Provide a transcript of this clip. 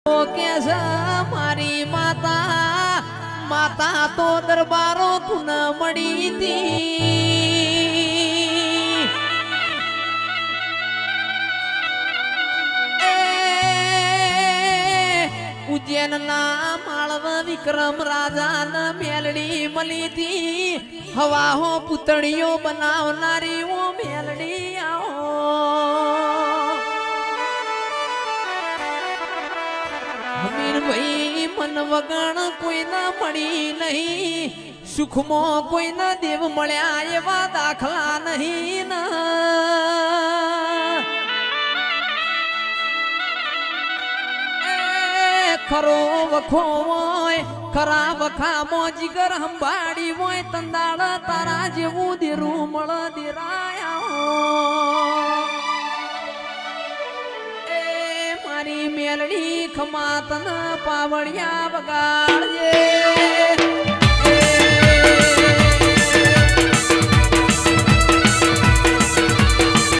કે છે મારી માતા માતા તો દરબારો તું મળી તી ઉજ્જૈન ના માળવ વિક્રમ રાજા ન મેલડી મળી તી હવા હો પુતળીઓ બનાવનારી ઓ મેલડી આવો ભાઈ મન વગણ કોઈના મળી નહીં સુખમાં કોઈના દેવ મળ્યા એવા દાખલા નહીં ખરો વખો હોય ખરા વખામાં જીગર હંભાડી હોય તંદાળ તારા જેવું દેરું મળ દેરાયા મારી મેલડી ખમાતન પાવડિયા બગાડજે